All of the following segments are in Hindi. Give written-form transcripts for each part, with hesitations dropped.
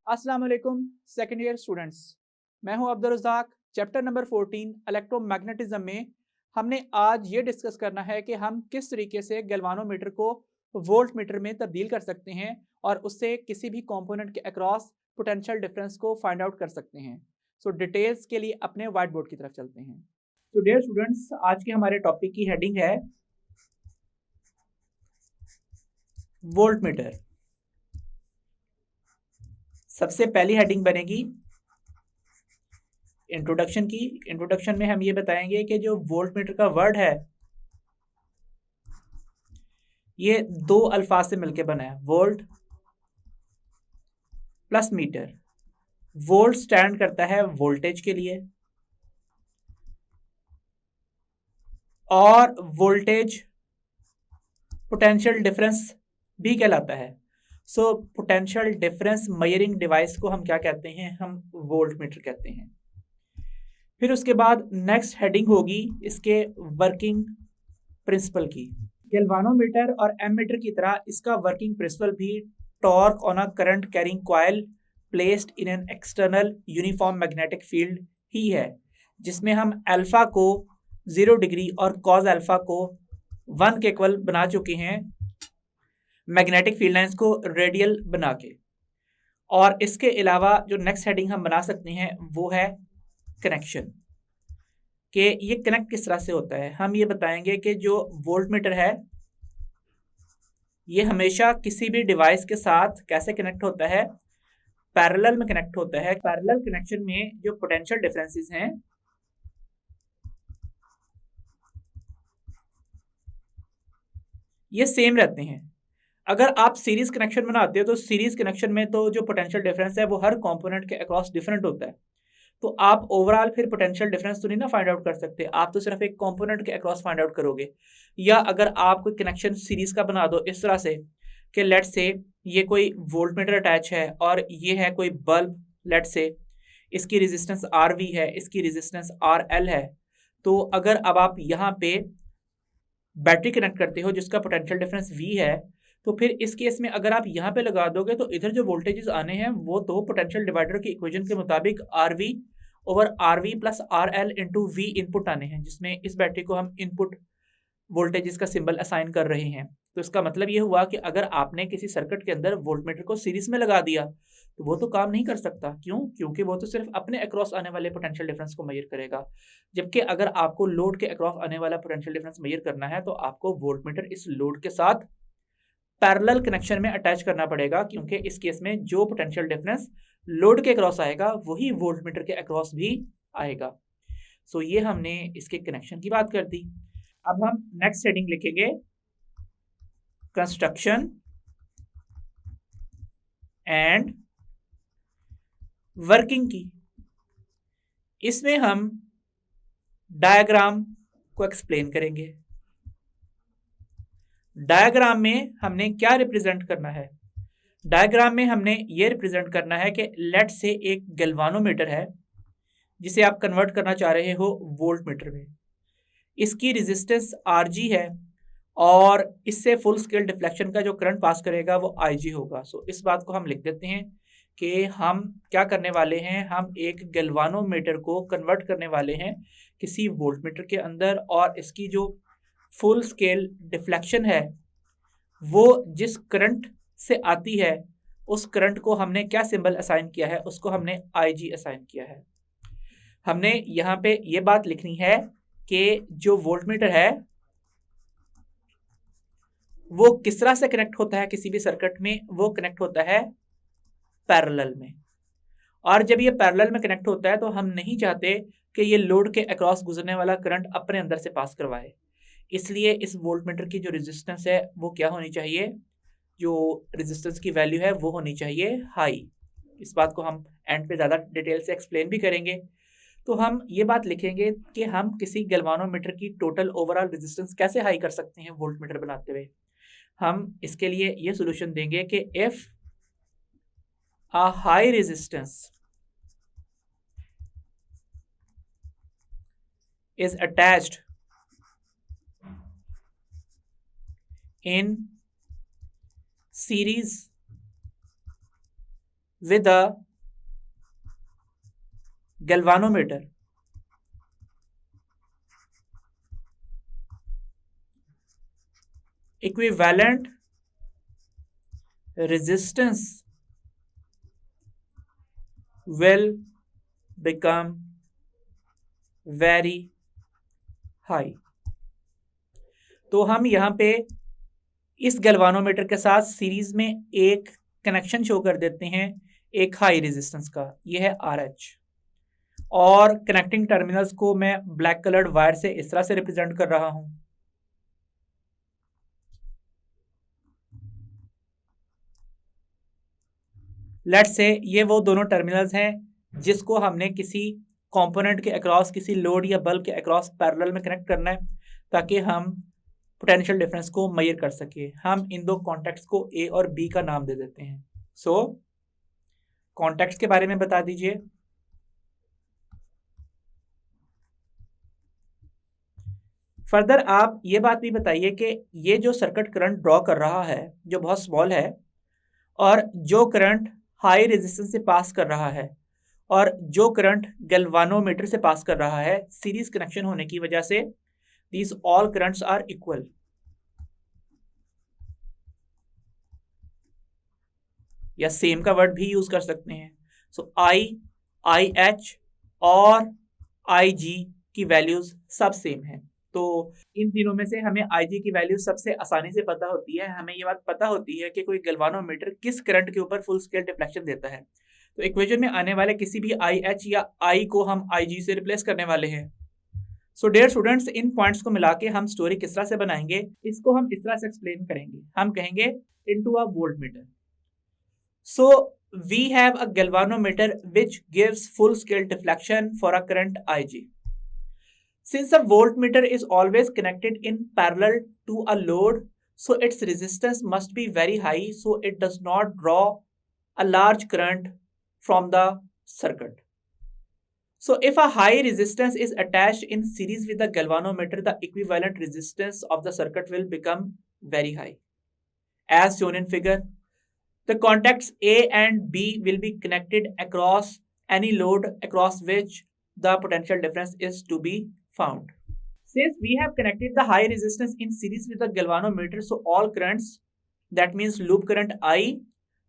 अस्सलाम वालेकुम सेकेंड ईयर स्टूडेंट्स। मैं हूं Abdul Razzaq. Chapter number 14 electromagnetism में हमने आज ये डिस्कस करना है कि हम किस तरीके से गैल्वानोमीटर को वोल्ट मीटर में तब्दील कर सकते हैं और उससे किसी भी कंपोनेंट के अक्रॉस पोटेंशियल डिफरेंस को फाइंड आउट कर सकते हैं। सो डिटेल्स के लिए अपने व्हाइट बोर्ड की तरफ चलते हैं। तो डियर स्टूडेंट्स, आज के हमारे टॉपिक की हेडिंग है वोल्ट मीटर। सबसे पहली हेडिंग बनेगी इंट्रोडक्शन की। इंट्रोडक्शन में हम ये बताएंगे कि जो वोल्ट मीटर का वर्ड है ये दो अल्फाज से मिलकर बना है, volt plus metre. Volt stand करता है वोल्टेज के लिए और वोल्टेज पोटेंशियल डिफरेंस भी कहलाता है। So potential difference measuring device को हम क्या कहते हैं? हम वोल्ट मीटर कहते हैं। फिर उसके बाद नेक्स्ट हेडिंग होगी इसके वर्किंग प्रिंसिपल की। गैल्वानोमीटर और एमीटर की तरह इसका वर्किंग प्रिंसिपल भी torque on a current carrying coil placed in an external uniform magnetic field ही है, जिसमें हम अल्फा को 0 डिग्री और कॉज अल्फा को 1 के इक्वल बना चुके हैं मैग्नेटिक फील्ड लाइंस को रेडियल बना के। और इसके अलावा जो नेक्स्ट हेडिंग हम बना सकते हैं वो है कनेक्शन, कि ये कनेक्ट किस तरह से होता है। हम ये बताएंगे कि जो वोल्ट मीटर है ये हमेशा किसी भी डिवाइस के साथ कैसे कनेक्ट होता है? पैरेलल में कनेक्ट होता है। पैरेलल कनेक्शन में जो पोटेंशियल डिफरेंसेस हैं ये सेम रहते हैं। अगर आप सीरीज कनेक्शन बनाते हो तो सीरीज कनेक्शन में तो जो पोटेंशियल डिफरेंस है वो हर कंपोनेंट के अक्रॉस डिफरेंट होता है। तो आप ओवरऑल फिर पोटेंशियल डिफरेंस तो नहीं ना फाइंड आउट कर सकते, आप तो सिर्फ एक कंपोनेंट के अक्रॉस फाइंड आउट करोगे। या अगर आप कोई कनेक्शन सीरीज का बना दो इस तरह से कि लेट से ये कोई वोल्ट मीटर अटैच है और ये है कोई बल्ब, लेट से इसकी रेजिस्टेंस आर वी है, इसकी रेजिस्टेंस आर एल है। तो अगर अब आप यहाँ पे बैटरी कनेक्ट करते हो जिसका पोटेंशियल डिफरेंस वी है, तो फिर इस केस में अगर आप यहाँ पे लगा दोगे तो इधर जो वोल्टेजेस आने हैं वो तो पोटेंशियल डिवाइडर की इक्वेशन के मुताबिक R V over R V plus R L into V input आने हैं, जिसमें इस बैटरी को हम इनपुट वोल्टेजेस का सिंबल असाइन कर रहे हैं। तो इसका मतलब ये हुआ कि अगर आपने किसी सर्किट के अंदर वोल्टमीटर को सीरीज में लगा दिया तो वो तो काम नहीं कर सकता। क्यों? क्योंकि वो तो सिर्फ अपने अक्रॉस आने वाले पोटेंशियल डिफरेंस को मेजर करेगा। जबकि अगर आपको लोड के अक्रॉस आने वाला पोटेंशियल डिफरेंस मेजर करना है तो आपको वोल्टमीटर इस लोड के साथ पैरेलल कनेक्शन में अटैच करना पड़ेगा, क्योंकि इस केस में जो पोटेंशियल डिफरेंस लोड के अक्रॉस आएगा वही वोल्टमीटर के अक्रॉस भी आएगा। सो ये हमने इसके कनेक्शन की बात कर दी। अब हम नेक्स्ट हेडिंग लिखेंगे कंस्ट्रक्शन एंड वर्किंग की। इसमें हम डायग्राम को एक्सप्लेन करेंगे। डायग्राम में हमने क्या रिप्रेजेंट करना है? डायग्राम में हमने ये रिप्रेजेंट करना है कि लेट से एक गैल्वानोमीटर है जिसे आप कन्वर्ट करना चाह रहे हो वोल्ट मीटर में। इसकी रेजिस्टेंस Rg है और इससे फुल स्केल डिफ्लेक्शन का जो करंट पास करेगा वो Ig होगा। सो इस बात को हम लिख देते हैं कि हम क्या करने वाले हैं, हम एक गैल्वानोमीटर को कन्वर्ट करने वाले हैं किसी वोल्टमीटर के अंदर, और इसकी जो फुल स्केल डिफ्लेक्शन है वो जिस करंट से आती है उस करंट को हमने क्या सिंबल असाइन किया है? उसको हमने Ig असाइन किया है। हमने यहाँ पे ये बात लिखनी है कि जो वोल्टमीटर है वो किस तरह से कनेक्ट होता है किसी भी सर्किट में? वो कनेक्ट होता है पैरेलल में। और जब ये पैरेलल में कनेक्ट होता है तो हम नहीं चाहते कि ये लोड के अक्रॉस गुजरने वाला करंट अपने अंदर से पास करवाए। इसलिए इस वोल्टमीटर की जो रेजिस्टेंस है वो क्या होनी चाहिए? जो रेजिस्टेंस की वैल्यू है वो होनी चाहिए हाई। इस बात को हम एंड पे ज़्यादा डिटेल से एक्सप्लेन भी करेंगे। तो हम ये बात लिखेंगे कि हम किसी गैल्वानोमीटर की टोटल ओवरऑल रेजिस्टेंस कैसे हाई कर सकते हैं वोल्टमीटर बनाते हुए। हम इसके लिए ये सोल्यूशन देंगे कि if a high resistance is attached in series with a galvanometer equivalent resistance will become very high। तो हम यहाँ पे इस गैल्वानोमीटर के साथ सीरीज में एक कनेक्शन शो कर देते हैं एक हाई रेजिस्टेंस का, यह है RH। और कनेक्टिंग टर्मिनल्स को मैं ब्लैक कलर्ड वायर से इस तरह से रिप्रेजेंट कर रहा हूं। लेट्स से ये वो दोनों टर्मिनल्स हैं जिसको हमने किसी कंपोनेंट के अक्रॉस, किसी लोड या बल्ब के अक्रॉस पैरेलल में कनेक्ट करना है ताकि हम पोटेंशियल डिफरेंस को मेजर कर सके। हम इन दो कॉन्टैक्ट्स को ए और बी का नाम दे देते हैं। सो कॉन्टैक्ट्स के बारे में बता दीजिए। फर्दर आप ये बात भी बताइए कि ये जो सर्किट करंट ड्रॉ कर रहा है जो बहुत स्मॉल है, और जो करंट हाई रेजिस्टेंस से पास कर रहा है और जो करंट गैल्वानोमीटर से पास कर रहा है, सीरीज कनेक्शन होने की वजह से these all currents are equal। या सेम का वर्ड भी यूज कर सकते हैं। सो IH और IG की वैल्यूज सब सेम है। तो इन तीनों में से हमें IG की वैल्यू सबसे आसानी से पता होती है। हमें ये बात पता होती है कि कोई गैल्वानोमीटर किस करंट के ऊपर फुल स्केल डिफ्लेक्शन देता है। तो इक्वेशन में आने वाले किसी भी IH या I को हम IG से रिप्लेस करने वाले हैं। सो डियर स्टूडेंट्स, इन पॉइंट्स को मिला के हम स्टोरी किस तरह से बनाएंगे, इसको हम इस तरह से एक्सप्लेन करेंगे। हम कहेंगे into a voltmeter. So we have a galvanometer which gives full scale deflection for a current IG। Since a voltmeter is always connected in parallel to a load, so its resistance must be very high, so it does not draw a large current from the circuit. So if a high resistance is attached in series with the galvanometer, the equivalent resistance of the circuit will become very high. As shown in figure, the contacts A and B will be connected across any load across which the potential difference is to be found. Since we have connected the high resistance in series with the galvanometer, so all currents, that means loop current I,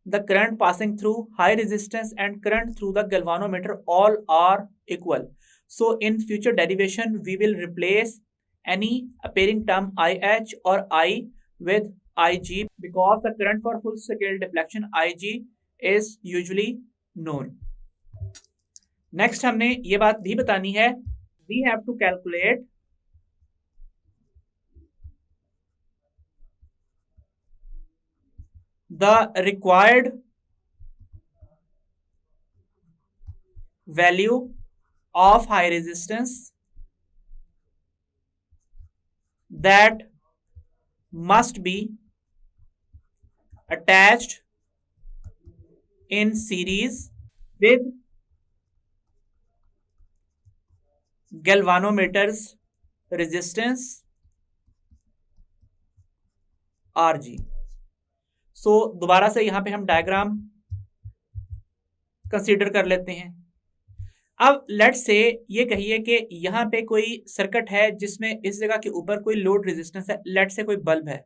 the current passing through high resistance and current through the galvanometer, all are equal. So in future derivation, we will replace any appearing term IH or I with IG because the current for full scale deflection IG is usually known. Next हमने ये बात भी बतानी है, we have to calculate the required value of high resistance that must be attached in series with galvanometer's resistance RG। सो दोबारा से यहां पे हम डायग्राम कंसीडर कर लेते हैं। अब लेट्स से ये कहिए कि यहाँ पे कोई सर्किट है जिसमें इस जगह के ऊपर कोई लोड रेजिस्टेंस है, लेट्स से कोई बल्ब है,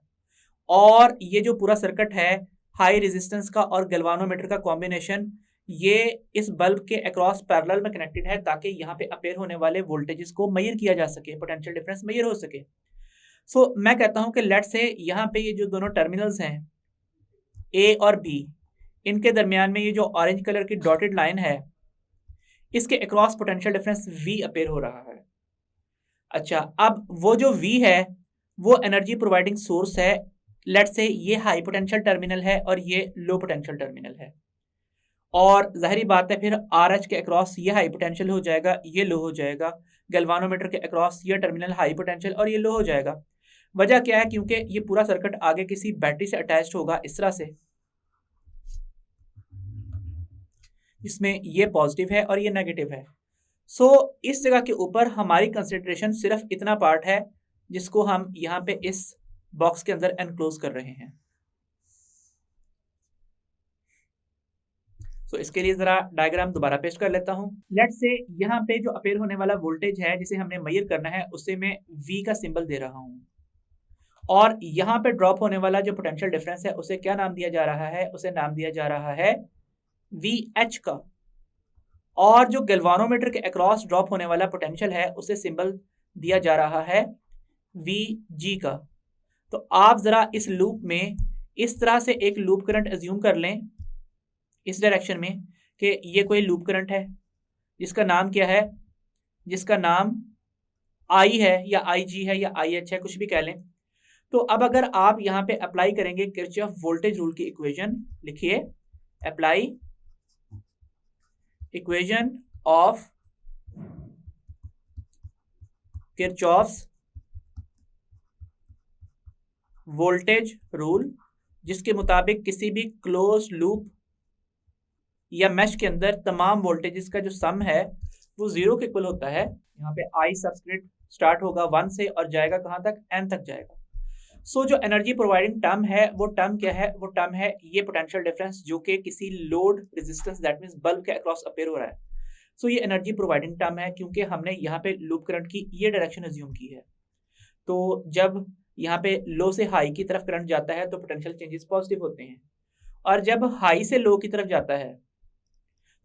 और ये जो पूरा सर्किट है हाई रेजिस्टेंस का और गैल्वानोमीटर का कॉम्बिनेशन, ये इस बल्ब के अक्रॉस पैरेलल में कनेक्टेड है ताकि यहाँ पे अपेयर होने वाले वोल्टेजेस को मेजर किया जा सके, पोटेंशियल डिफरेंस मेजर हो सके। सो मैं कहता हूँ कि लेट्स से यहाँ पे ये जो दोनों टर्मिनल्स हैं ए और बी, इनके दरमियान में ये जो ऑरेंज कलर की डॉटेड लाइन है, इसके across potential difference V appear हो रहा है। अच्छा, अब वो जो V है वो एनर्जी प्रोवाइडिंग सोर्स है। लेट्स से ये हाई पोटेंशियल टर्मिनल है और ये लो पोटेंशियल टर्मिनल है, और जाहिर बात है फिर RH के अक्रॉस ये हाई पोटेंशियल हो जाएगा, ये लो हो जाएगा। गैल्वानोमीटर के अक्रॉस ये टर्मिनल हाई पोटेंशियल और ये लो हो जाएगा। वजह क्या है? क्योंकि ये पूरा सर्किट आगे किसी बैटरी से अटैच्ड होगा इस तरह से, इसमें ये पॉजिटिव है और ये नेगेटिव है। सो इस जगह के ऊपर हमारी कंसिडरेशन सिर्फ इतना पार्ट है जिसको हम यहाँ पे इस बॉक्स के अंदर एनक्लोज कर रहे हैं। सो इसके लिए जरा डायग्राम दोबारा पेस्ट कर लेता हूँ। लेट्स से यहाँ पे जो अपेयर होने वाला वोल्टेज है जिसे हमने मेजर करना है उसे मैं V का सिंबल दे रहा हूँ, और यहाँ पे ड्रॉप होने वाला जो पोटेंशियल डिफरेंस है उसे क्या नाम दिया जा रहा है? उसे नाम दिया जा रहा है VH का। और जो गैल्वानोमीटर के अक्रॉस ड्रॉप होने वाला पोटेंशियल है उसे सिंबल दिया जा रहा है VG का। तो आप जरा इस लूप में इस तरह से एक लूप करंट एज्यूम कर लें इस डायरेक्शन में कि ये कोई लूप करंट है जिसका नाम क्या है? जिसका नाम I है या IG है या IH है, कुछ भी कह लें। तो अब अगर आप यहाँ पे अप्लाई करेंगे किरचॉफ वोल्टेज रूल की इक्वेशन, लिखिए apply equation of Kirchhoff's voltage rule, जिसके मुताबिक किसी भी क्लोज लूप या मैश के अंदर तमाम वोल्टेजेस का जो सम है वो 0 के इक्वल होता है। यहाँ पे I सबस्क्रिप्ट स्टार्ट होगा 1 से और जाएगा कहाँ तक? N तक जाएगा। सो जो एनर्जी प्रोवाइडिंग टर्म है वो टर्म क्या है? वो टर्म है ये पोटेंशियल डिफरेंस जो कि किसी load resistance that means bulb के अक्रॉस अपेयर हो रहा है। सो ये एनर्जी प्रोवाइडिंग टर्म है क्योंकि हमने यहाँ पे लूप करंट की ये डायरेक्शन अज्यूम की है। तो जब यहाँ पे लो से हाई की तरफ करंट जाता है तो पोटेंशियल चेंजेस पॉजिटिव होते हैं, और जब हाई से लो की तरफ जाता है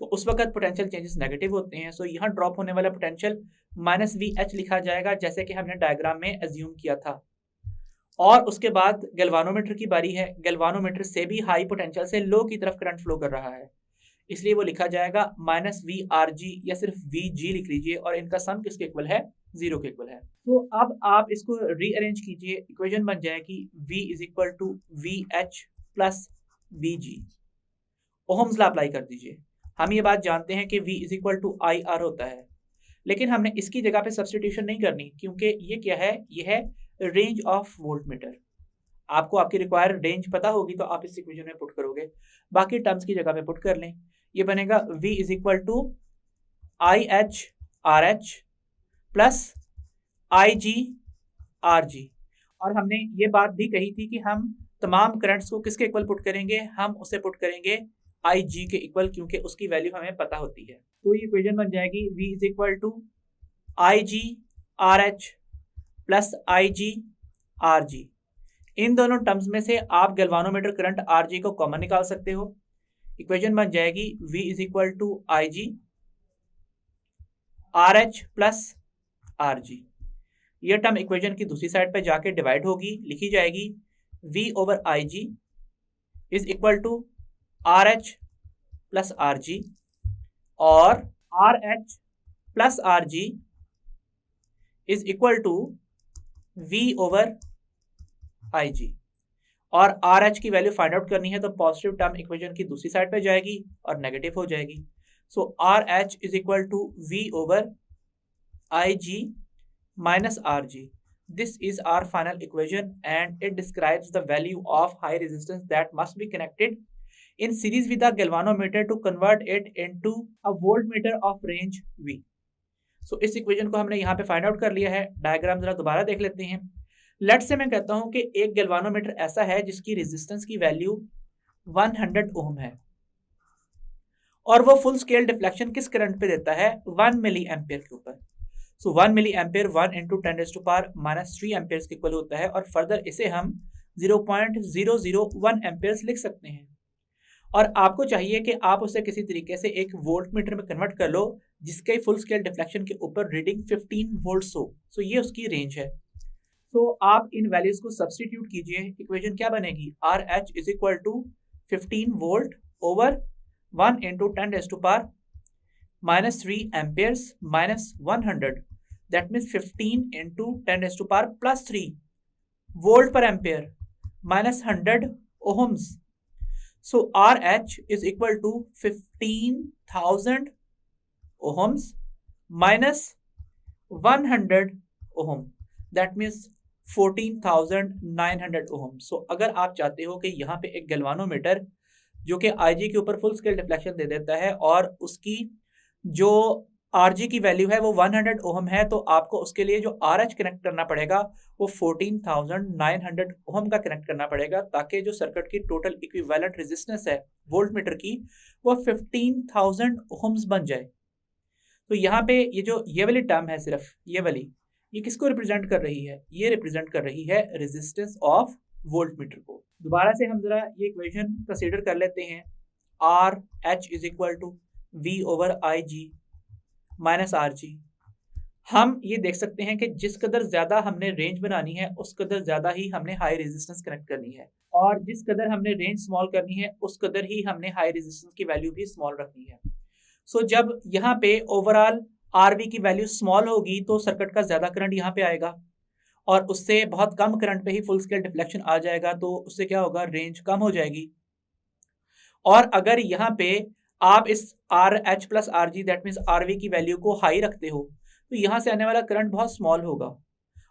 तो उस वक्त पोटेंशियल चेंजेस नेगेटिव होते हैं। सो यहाँ ड्रॉप होने वाला पोटेंशियल -VH लिखा जाएगा जैसे कि हमने डायग्राम में एज्यूम किया था। और उसके बाद गैल्वानोमीटर की बारी है। गैल्वानोमीटर से भी हाई पोटेंशियल से लो की तरफ करंट फ्लो कर रहा है, इसलिए वो लिखा जाएगा -VRG या सिर्फ VG लिख लीजिए, और इनका सम किसके इक्वल है? 0 के इक्वल है। तो अब आप इसको रीअरेंज कीजिए, इक्वेशन बन जाएगी V = VH + VG। Ohm's law apply कर दीजिए। हम ये बात जानते हैं कि V = IR होता है, लेकिन हमने इसकी जगह पे सब्सटीट्यूशन नहीं करनी क्योंकि ये क्या है? ये है रेंज ऑफ वोल्टमीटर। आपको आपकी रिक्वायर्ड रेंज पता होगी तो आप इस इक्वेशन में पुट करोगे, बाकी टर्म्स की जगह पे पुट कर लें। ये बनेगा V = IH/RH + IG/RG। और हमने ये बात भी कही थी कि हम तमाम करंट्स को किसके इक्वल पुट करेंगे? हम उसे पुट करेंगे IG के इक्वल, क्योंकि उसकी वैल्यू हमें पता होती है। तो ये इक्वेशन बन जाएगी V = IG/RH + IG/RG। इन दोनों टर्म्स में से आप गैल्वानोमीटर करंट RG को कॉमन निकाल सकते हो। इक्वेशन बन जाएगी V = IG/RH + RG। यह टर्म इक्वेशन की दूसरी साइड पे जाके डिवाइड होगी, लिखी जाएगी V/IG = RH + RG, और RH + RG = V/IG। और RH की वैल्यू फाइंड आउट करनी है तो पॉजिटिव टर्म इक्वेशन की दूसरी साइड पे जाएगी और नेगेटिव हो जाएगी। सो RH = V/IG - RG। This is our final equation and it describes the value of high resistance that must be connected in series with the galvanometer to convert it into a voltmeter of range V। सो इस इक्वेशन को हमने यहाँ पे फाइंड आउट कर लिया है। डायग्राम जरा दोबारा देख लेते हैं। लेट्स से मैं कहता हूँ कि एक गैल्वानोमीटर ऐसा है जिसकी रेजिस्टेंस की वैल्यू 100 ओम है, और वो फुल स्केल डिफ्लेक्शन किस करंट पे देता है? 1 मिली एम्पियर के ऊपर। सो 1 मिली एम्पियर 1 × 10⁻³ एम्पियर के इक्वल होता है, और फर्दर इसे हम 0.001 एम्पियर्स लिख सकते हैं। और आपको चाहिए कि आप उसे किसी तरीके से एक वोल्टमीटर में कन्वर्ट कर लो जिसके फुल स्केल डिफ्लेक्शन के ऊपर रीडिंग 15 वोल्ट्स हो। सो ये उसकी रेंज है। तो आप इन वैल्यूज को सब्स्टिट्यूट कीजिए। इक्वेशन क्या बनेगी? RH = 15 volt over 1 × 10⁻³ amperes minus 100, that means 15 × 10⁻³ volt पर ampere minus 100 ohms. So RH = 15,000 ohms minus 100 ohm, that means 14,900 ohm। So अगर आप चाहते हो कि यहाँ पे एक गैल्वानोमीटर जो कि IG के ऊपर फुल स्केल डिफ्लेक्शन दे देता है और उसकी जो आरजी की वैल्यू है वो 100 ओहम है, तो आपको उसके लिए जो आरएच कनेक्ट करना पड़ेगा वो 14,900 ओहम का कनेक्ट करना पड़ेगा, ताकि जो सर्किट की टोटल इक्विवेलेंट रेजिस्टेंस है वोल्ट मीटर की वो 15,000 ओहम्स बन जाए। तो यहाँ पे ये वाली टर्म है, सिर्फ ये वाली, ये किसको रिप्रेजेंट कर रही है? ये रिप्रेजेंट कर रही है रेजिस्टेंस ऑफ वोल्ट मीटर को। दोबारा से हम जरा ये इक्वेशन कंसीडर कर लेते हैं। R H is equal to V over I G minus R G. हम ये देख सकते हैं कि जिस कदर ज्यादा हमने रेंज बनानी है उस कदर ज्यादा ही हमने हाई रेजिस्टेंस कनेक्ट करनी है, और जिस कदर हमने रेंज स्मॉल करनी है उस कदर ही हमने हाई रेजिस्टेंस की वैल्यू भी स्मॉल रखनी है। सो जब यहाँ पे ओवरऑल आरबी की वैल्यू स्मॉल होगी तो सर्किट का ज्यादा करंट यहाँ पे आएगा, और उससे बहुत कम करंट पे ही फुल स्केल डिफ्लेक्शन आ जाएगा, तो उससे क्या होगा, रेंज कम हो जाएगी। और अगर यहाँ पे आप इस R H plus R G that means R V की वैल्यू को हाई रखते हो तो यहाँ से आने वाला करंट बहुत स्मॉल होगा,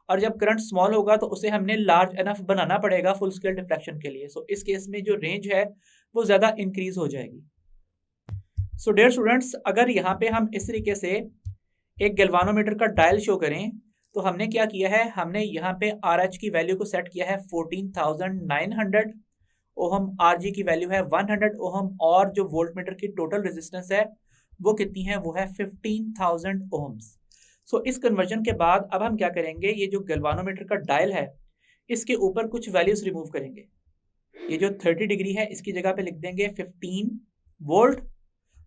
और जब करंट स्मॉल होगा तो उसे हमने लार्ज एनफ बनाना पड़ेगा फुल स्केल डिफ्लेक्शन के लिए। सो इस केस में जो रेंज है वो ज़्यादा इंक्रीज हो जाएगी। सो डियर स्टूडेंट्स, अगर यहाँ पे हम इस तरीके से एक गैल्वानोमीटर का डायल शो करें तो हमने क्या किया है, हमने यहाँ पे आर एच की वैल्यू को सेट किया है 14,900 ओहम, आर जी की वैल्यू है 100 ओहम, और जो वोल्ट मीटर की टोटल रेजिस्टेंस है वो कितनी है, वो है 15,000 ओहम्स। सो इस कन्वर्जन के बाद अब हम क्या करेंगे, ये जो गैल्वानोमीटर का डायल है इसके ऊपर कुछ वैल्यूज रिमूव करेंगे। ये जो 30 डिग्री है इसकी जगह पे लिख देंगे 15 वोल्ट,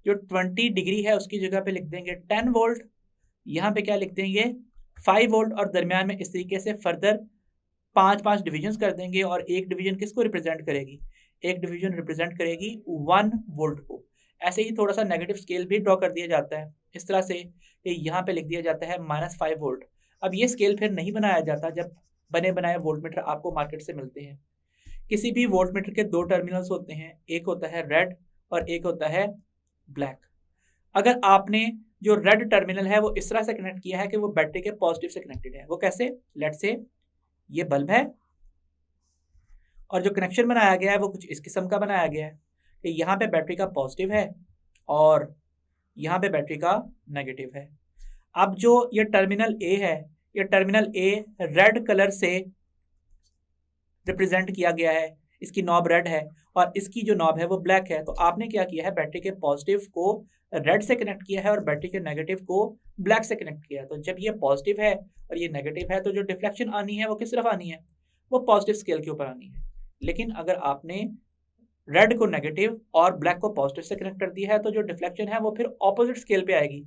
जो 20 डिग्री है उसकी जगह पे लिख देंगे 10 वोल्ट, यहाँ पे क्या लिख देंगे 5 वोल्ट, और दरमियान में इस तरीके से फर्दर 5-5 डिविजन कर देंगे। और एक डिवीजन किसको रिप्रेजेंट करेगी, एक डिवीजन रिप्रेजेंट करेगी 1 वोल्ट को। ऐसे ही थोड़ा सा नेगेटिव स्केल भी ड्रॉ कर दिया जाता है इस तरह से, यहाँ पे लिख दिया जाता है -5 वोल्ट। अब ये स्केल फिर नहीं बनाया जाता जब बने बनाए वोल्ट मीटर आपको मार्केट से मिलते हैं। किसी भी वोल्ट मीटर के दो टर्मिनल्स होते हैं, एक होता है रेड और एक होता है ब्लैक। अगर आपने जो रेड टर्मिनल है वो इस तरह से कनेक्ट किया है कि वो बैटरी के पॉजिटिव से कनेक्टेड है, वो कैसे, लेट्स से ये बल्ब है और जो कनेक्शन बनाया गया है वो कुछ इस किस्म का बनाया गया है कि यहाँ पे बैटरी का पॉजिटिव है और यहाँ पे बैटरी का नेगेटिव है। अब जो ये टर्मिनल ए है, ये टर्मिनल ए रेड कलर से रिप्रेजेंट किया गया है, इसकी नॉब रेड है और इसकी जो नॉब है वो ब्लैक है। तो आपने क्या किया है, बैटरी के पॉजिटिव को रेड से कनेक्ट किया है और बैटरी के नेगेटिव को ब्लैक से कनेक्ट किया है। तो जब ये पॉजिटिव है और ये नेगेटिव है तो जो डिफ्लेक्शन आनी है वो किस तरफ आनी है, वो पॉजिटिव स्केल के ऊपर आनी है। लेकिन अगर आपने रेड को नेगेटिव और ब्लैक को पॉजिटिव से कनेक्ट कर दिया है तो जो डिफ्लेक्शन है वो फिर ऑपोजिट स्केल पे आएगी,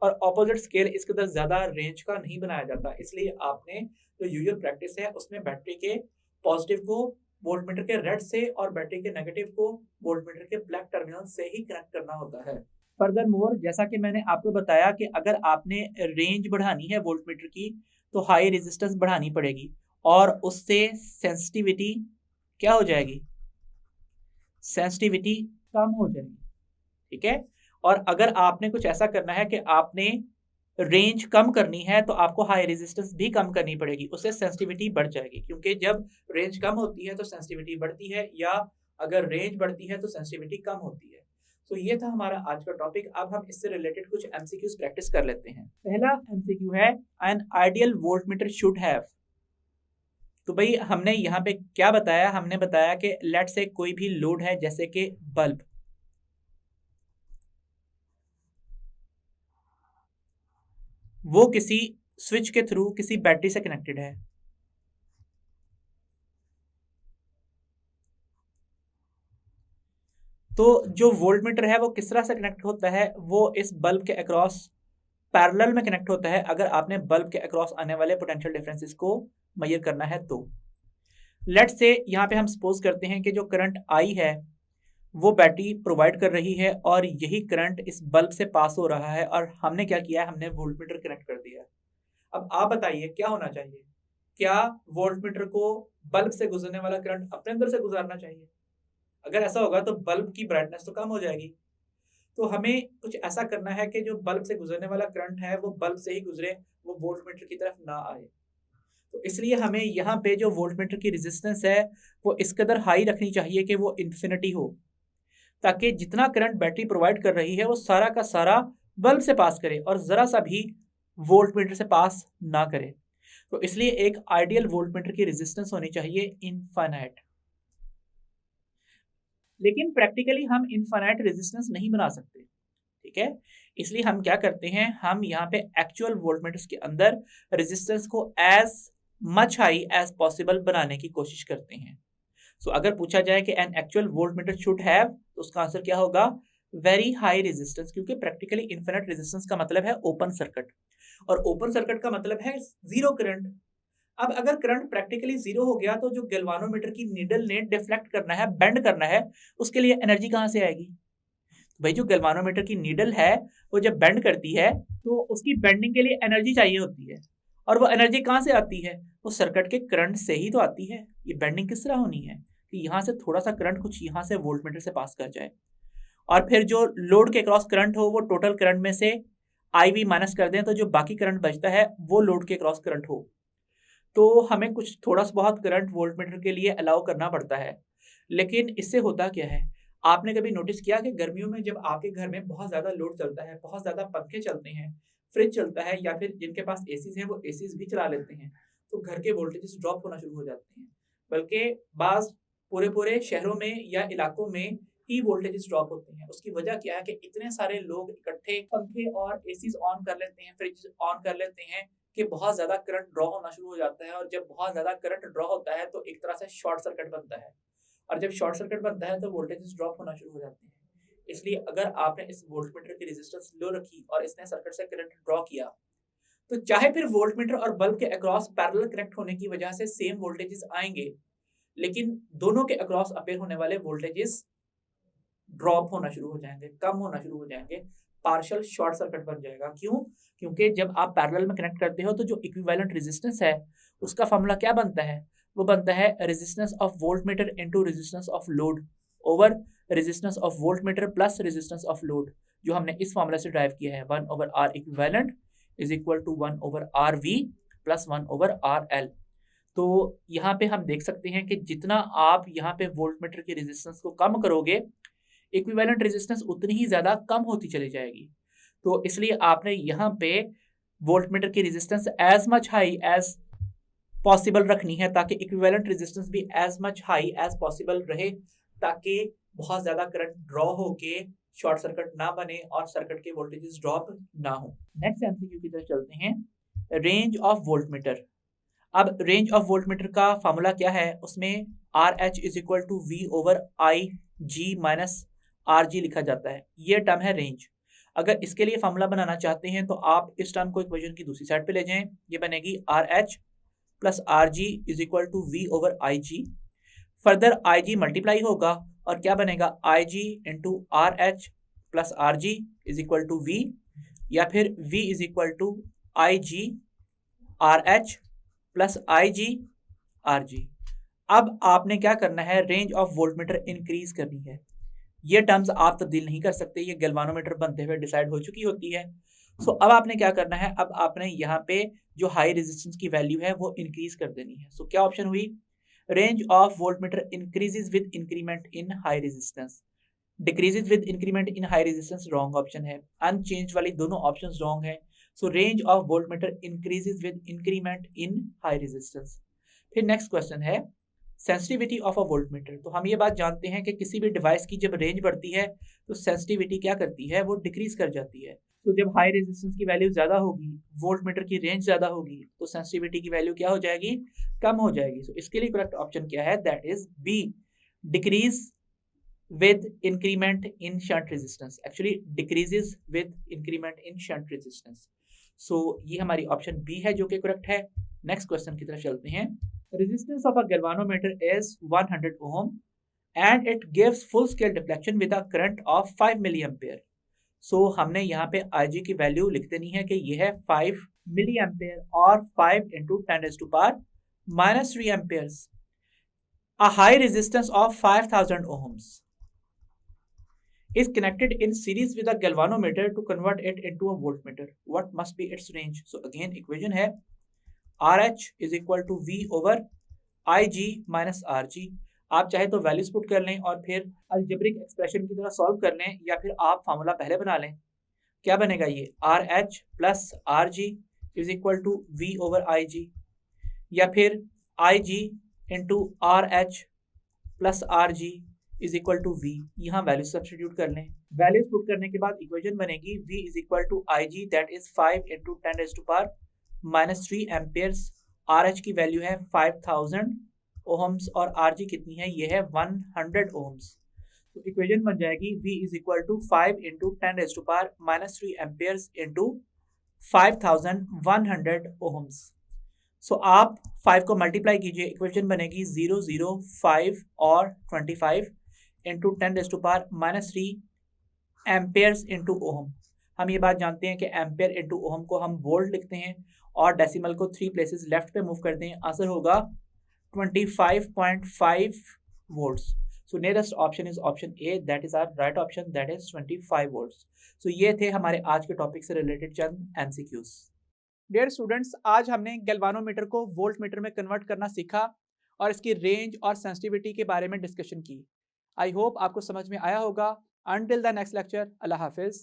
और ऑपोजिट स्केल इस कदर ज्यादा रेंज का नहीं बनाया जाता। इसलिए आपने जो यूजुअल प्रैक्टिस है उसमें बैटरी के पॉजिटिव को वोल्ट मीटर के रेड से और बैटरी के नेगेटिव को वोल्ट मीटर के ब्लैक टर्मिनल से ही कनेक्ट करना होता है। फर्दर मोर, जैसा कि मैंने आपको बताया कि अगर आपने रेंज बढ़ानी है वोल्ट मीटर की तो हाई रेजिस्टेंस बढ़ानी पड़ेगी, और उससे सेंसिटिविटी क्या हो जाएगी, सेंसिटिविटी कम हो जाएगी। ठीक है, और अगर आपने कुछ ऐसा करना है कि आपने रेंज कम करनी है तो आपको हाई रेजिस्टेंस भी कम करनी पड़ेगी, उससे सेंसिटिविटी बढ़ जाएगी, क्योंकि जब रेंज कम होती है तो सेंसिटिविटी बढ़ती है, या अगर रेंज बढ़ती है तो सेंसिटिविटी कम होती है। तो ये था हमारा आज का टॉपिक। अब हम इससे रिलेटेड कुछ एमसीक्यूज प्रैक्टिस कर लेते हैं। पहला एमसीक्यू है, an ideal voltmeter should have. तो भाई हमने यहाँ पे क्या बताया, हमने बताया कि लेट से कोई भी लोड है जैसे कि बल्ब, वो किसी स्विच के थ्रू किसी बैटरी से कनेक्टेड है। तो जो वोल्टमीटर है वो किस तरह से कनेक्ट होता है, वो इस बल्ब के अक्रॉस पैरेलल में कनेक्ट होता है अगर आपने बल्ब के अक्रॉस आने वाले पोटेंशियल डिफरेंसेस को मेजर करना है। तो लेट से यहाँ पे हम सपोज करते हैं कि जो करंट आई है वो बैटरी प्रोवाइड कर रही है और यही करंट इस बल्ब से पास हो रहा है, और हमने क्या किया है, हमने वोल्टमीटर कनेक्ट कर दिया है। अब आप बताइए क्या होना चाहिए, क्या वोल्टमीटर को बल्ब से गुजरने वाला करंट अपने अंदर से गुजारना चाहिए? अगर ऐसा होगा तो बल्ब की ब्राइटनेस तो कम हो जाएगी। तो हमें कुछ ऐसा करना है कि जो बल्ब से गुजरने वाला करंट है वो बल्ब से ही गुजरे, वो वोल्टमीटर की तरफ ना आए। तो इसलिए हमें यहाँ पे जो वोल्टमीटर की रेजिस्टेंस है वो इस कदर हाई रखनी चाहिए कि वो इन्फिनिटी हो, ताकि जितना करंट बैटरी प्रोवाइड कर रही है वो सारा का सारा बल्ब से पास करे और जरा सा भी वोल्ट मीटर से पास ना करे। तो इसलिए एक आइडियल वोल्ट मीटर की रेजिस्टेंस होनी चाहिए इनफाइनाइट। लेकिन प्रैक्टिकली हम इनफाइनाइट रेजिस्टेंस नहीं बना सकते, ठीक है। इसलिए हम क्या करते हैं, हम यहाँ पे एक्चुअल वोल्टमीटर्स के अंदर रेजिस्टेंस को as much high as possible बनाने की कोशिश करते हैं। सो अगर पूछा जाए कि an actual voltmeter should have, तो उसका आंसर क्या होगा, वेरी हाई रेजिस्टेंस, क्योंकि प्रैक्टिकली इनफिनिट रेजिस्टेंस का मतलब है ओपन सर्किट, और ओपन सर्किट का मतलब है जीरो करंट। अब अगर करंट प्रैक्टिकली जीरो हो गया तो जो गैल्वानोमीटर की नीडल ने डिफ्लेक्ट करना है, बेंड करना है, उसके लिए एनर्जी कहां से आएगी? भाई जो गैल्वानोमीटर की नीडल है वो जब बेंड करती है तो उसकी बेंडिंग के लिए एनर्जी चाहिए होती है, और वो एनर्जी कहां से आती है? वो सर्किट के करंट से ही तो आती है। ये बेंडिंग किस तरह होनी है कि यहाँ से थोड़ा सा करंट कुछ यहाँ से वोल्टमीटर से पास कर जाए, और फिर जो लोड के क्रॉस करंट हो वो टोटल करंट में से IV माइनस कर दें, तो जो बाकी करंट बचता है वो लोड के क्रॉस करंट हो। तो हमें कुछ थोड़ा सा बहुत करंट वोल्टमीटर के लिए अलाउ करना पड़ता है। लेकिन इससे होता क्या है, आपने कभी नोटिस किया कि गर्मियों में जब आपके घर में बहुत ज़्यादा लोड चलता है, बहुत ज़्यादा पंखे चलते हैं, फ्रिज चलता है, या फिर जिनके पास एसीज हैं वो एसीज भी चला लेते हैं, तो घर के वोल्टेजेस ड्रॉप होना शुरू हो जाते हैं। बल्कि बाज़ पूरे पूरे शहरों में या इलाकों में ही वोल्टेजेस ड्रॉप होते हैं। उसकी वजह क्या है कि इतने सारे लोग इकट्ठे पंखे और एसीज ऑन कर लेते हैं, फ्रिज ऑन कर लेते हैं, कि बहुत ज़्यादा करंट ड्रॉ होना शुरू हो जाता है। और जब बहुत ज़्यादा करंट ड्रॉ होता है तो एक तरह से शॉर्ट सर्किट बनता है, और जब शॉर्ट सर्किट बनता है तो वोल्टेजेस ड्रॉप होना शुरू हो जाते हैं। इसलिए अगर आपने इस वोल्टमीटर की रेजिस्टेंस लो रखी और इसने सर्किट से करंट ड्रॉ किया, तो चाहे फिर वोल्टमीटर और बल्ब के अक्रॉस पैरेलल कनेक्ट होने की वजह से सेम वोल्टेजेस आएंगे, लेकिन दोनों के अक्रॉस अपेयर होने वाले वोल्टेजेस ड्रॉप होना शुरू हो जाएंगे, कम होना शुरू हो जाएंगे, पार्शियल शॉर्ट सर्किट बन जाएगा। क्यों? क्योंकि जब आप पैरेलल में कनेक्ट करते हो तो जो इक्विवेलेंट रेजिस्टेंस है उसका फॉर्मूला क्या बनता है? वो बनता है resistance of voltmeter into resistance of load over resistance of voltmeter plus resistance of load, जो हमने इस फॉर्मूला से ड्राइव किया है, 1/R equivalent is equal to 1/RV plus 1/RL। तो यहाँ पे हम देख सकते हैं कि जितना आप यहाँ पे वोल्टमीटर की रेजिस्टेंस को कम करोगे, इक्विवेलेंट रेजिस्टेंस उतनी ही ज़्यादा कम होती चली जाएगी। तो इसलिए आपने यहाँ पे वोल्टमीटर की resistance as much high as possible रखनी है, ताकि इक्विवेलेंट रेजिस्टेंस भी as much high as possible रहे, ताकि बहुत ज़्यादा करंट ड्रॉ होके शॉर्ट सर्किट ना बने और सर्किट के वोल्टेजेस ड्रॉप ना हो। नेक्स्ट एमसीक्यू की तरफ चलते हैं, रेंज ऑफ वोल्टमीटर। अब रेंज ऑफ वोल्टमीटर का फॉर्मूला क्या है? उसमें RH is equal to V/IG minus RG लिखा जाता है। ये टर्म है रेंज। अगर इसके लिए फॉर्मूला बनाना चाहते हैं तो आप इस टर्म को इक्वेशन की दूसरी साइड पे ले जाएं। ये बनेगी RH plus RG is equal to V/IG। Further IG multiply होगा और क्या बनेगा, IG into RH plus RG is equal to V, या फिर V is equal to IG RH plus IG RG। अब आपने क्या करना है, रेंज ऑफ वोल्टमीटर इंक्रीज करनी है। ये टर्म्स आप तब्दील नहीं कर सकते, ये गैल्वानोमीटर बनते हुए डिसाइड हो चुकी होती है। सो अब आपने क्या करना है, अब आपने यहाँ पे जो हाई रेजिस्टेंस की वैल्यू है वो इंक्रीज कर देनी है। सो क्या ऑप्शन हुई, range of voltmeter increases with increment in high resistance, decreases with increment in high resistance wrong option है, अनचेंज वाली दोनों ऑप्शंस रॉन्ग है। सो range of voltmeter increases with increment in high resistance. फिर नेक्स्ट क्वेश्चन है सेंसिटिविटी ऑफ अ वोल्टमीटर। तो हम ये बात जानते हैं कि किसी भी डिवाइस की जब रेंज बढ़ती है तो सेंसिटिविटी क्या करती है, वो डिक्रीज कर जाती है। तो जब हाई रेजिस्टेंस की वैल्यू ज़्यादा होगी, वोल्टमीटर की रेंज ज़्यादा होगी, तो सेंसिटिविटी की वैल्यू क्या हो जाएगी, कम हो जाएगी। सो इसके लिए करेक्ट ऑप्शन क्या है, that is B, decrease with increment in shunt resistance, actually decreases with increment in shunt resistance. So ये हमारी ऑप्शन बी है जो कि करेक्ट है। नेक्स्ट क्वेश्चन की तरफ चलते हैं। Resistance of a galvanometer is 100 ohm and it gives full scale deflection with a current of 5 milliampere. So हमने यहाँ पे IG की वैल्यू लिख देनी है कि ये है 5 milliampere और 5 into 10 raised to power minus 3 amperes. A high resistance of 5000 ohms is connected in series with a galvanometer to convert it into a voltmeter. What must be its range? So again equation है RH is equal to V over IG minus RG। आप चाहे तो वैल्यूज पुट कर लें और फिर अलजेब्रिक एक्सप्रेशन की तरह सॉल्व कर लें, या फिर आप फार्मूला पहले बना लें। क्या बनेगा ये R H plus R G is equal to V over I G, या फिर I G into R H plus R G is equal to V. यहाँ वैल्यू सब्सटीट्यूट कर लें। वैल्यूज पुट करने के बाद इक्वेशन बनेगी v is equal to I G that is 5 into 10⁻³ amperes. R H की वैल्यू है 5000 ओहम्स और आर जी कितनी है, ये है 100 ओहम्स। तो इक्वेशन बन जाएगी v is equal to 5 into 10⁻³ amperes into 5100 ohms. So आप 5 को मल्टीप्लाई कीजिए, इक्वेशन बनेगी 0 0 5 और 25 इंटू 10⁻³ एम्पेयर्स इंटू ओहम। हम ये बात जानते हैं कि एम्पेयर इंटू ओहम को हम वोल्ट लिखते हैं और डेसिमल को 3 प्लेसेस लेफ्ट पे मूव करते हैं। आंसर होगा 25.5 volts. So nearest option is option A, that is our right option, that is 25 volts. So ये थे हमारे आज के टॉपिक से रिलेटेड चंद एमसीक्यूज। डियर स्टूडेंट्स, आज हमने गैल्वानोमीटर को वोल्ट मीटर में कन्वर्ट करना सीखा और इसकी रेंज और सेंसिटिविटी के बारे में डिस्कशन की। आई होप आपको समझ में आया होगा। Until the next lecture, Allah Hafiz.